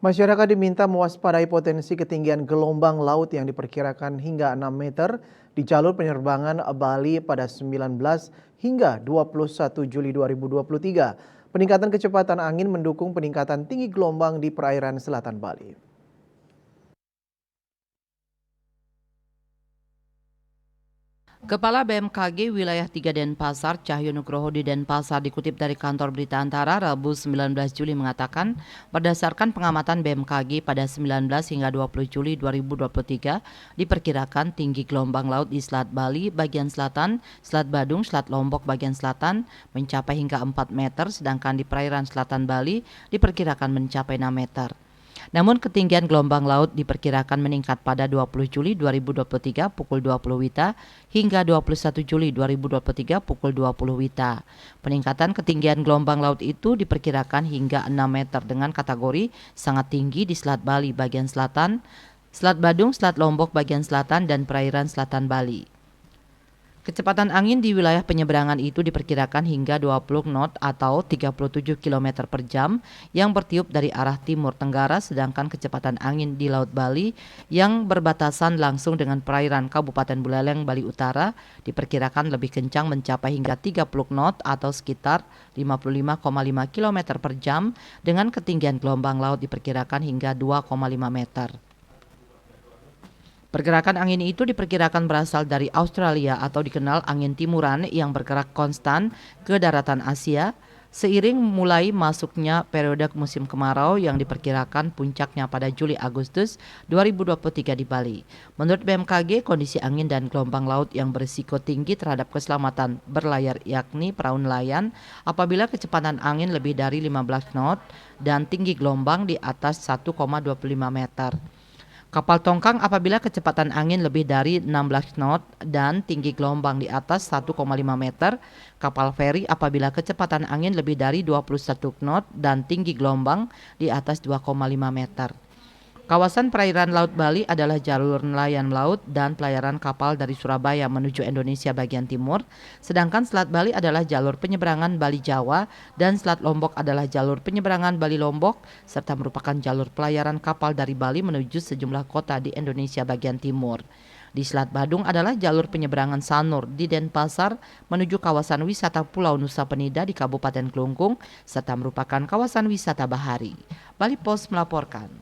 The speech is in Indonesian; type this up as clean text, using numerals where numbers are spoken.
Masyarakat diminta mewaspadai potensi ketinggian gelombang laut yang diperkirakan hingga 6 meter di jalur penerbangan Bali pada 19 hingga 21 Juli 2023. Peningkatan kecepatan angin mendukung peningkatan tinggi gelombang di perairan selatan Bali. Kepala BMKG Wilayah 3 Denpasar, Cahyo Nugroho di Denpasar dikutip dari kantor berita Antara Rabu 19 Juli mengatakan, berdasarkan pengamatan BMKG pada 19 hingga 20 Juli 2023, diperkirakan tinggi gelombang laut di Selat Bali bagian selatan, Selat Badung, Selat Lombok bagian selatan mencapai hingga 4 meter, sedangkan di perairan selatan Bali diperkirakan mencapai 6 meter. Namun ketinggian gelombang laut diperkirakan meningkat pada 20 Juli 2023 pukul 20 WITA hingga 21 Juli 2023 pukul 20 WITA. Peningkatan ketinggian gelombang laut itu diperkirakan hingga 6 meter dengan kategori sangat tinggi di Selat Bali bagian selatan, Selat Badung, Selat Lombok bagian selatan, dan perairan selatan Bali. Kecepatan angin di wilayah penyeberangan itu diperkirakan hingga 20 knot atau 37 km per jam yang bertiup dari arah timur tenggara, sedangkan kecepatan angin di Laut Bali yang berbatasan langsung dengan perairan Kabupaten Buleleng, Bali Utara diperkirakan lebih kencang mencapai hingga 30 knot atau sekitar 55,5 km per jam dengan ketinggian gelombang laut diperkirakan hingga 2,5 meter. Pergerakan angin itu diperkirakan berasal dari Australia atau dikenal angin timuran yang bergerak konstan ke daratan Asia seiring mulai masuknya periode musim kemarau yang diperkirakan puncaknya pada Juli-Agustus 2023 di Bali. Menurut BMKG, kondisi angin dan gelombang laut yang berisiko tinggi terhadap keselamatan berlayar yakni perahu nelayan apabila kecepatan angin lebih dari 15 knot dan tinggi gelombang di atas 1,25 meter. Kapal tongkang apabila kecepatan angin lebih dari 16 knot dan tinggi gelombang di atas 1,5 meter. Kapal feri apabila kecepatan angin lebih dari 21 knot dan tinggi gelombang di atas 2,5 meter. Kawasan perairan Laut Bali adalah jalur nelayan laut dan pelayaran kapal dari Surabaya menuju Indonesia bagian timur, sedangkan Selat Bali adalah jalur penyeberangan Bali Jawa dan Selat Lombok adalah jalur penyeberangan Bali Lombok, serta merupakan jalur pelayaran kapal dari Bali menuju sejumlah kota di Indonesia bagian timur. Di Selat Badung adalah jalur penyeberangan Sanur di Denpasar menuju kawasan wisata Pulau Nusa Penida di Kabupaten Kelungkung, serta merupakan kawasan wisata bahari. Bali Post melaporkan.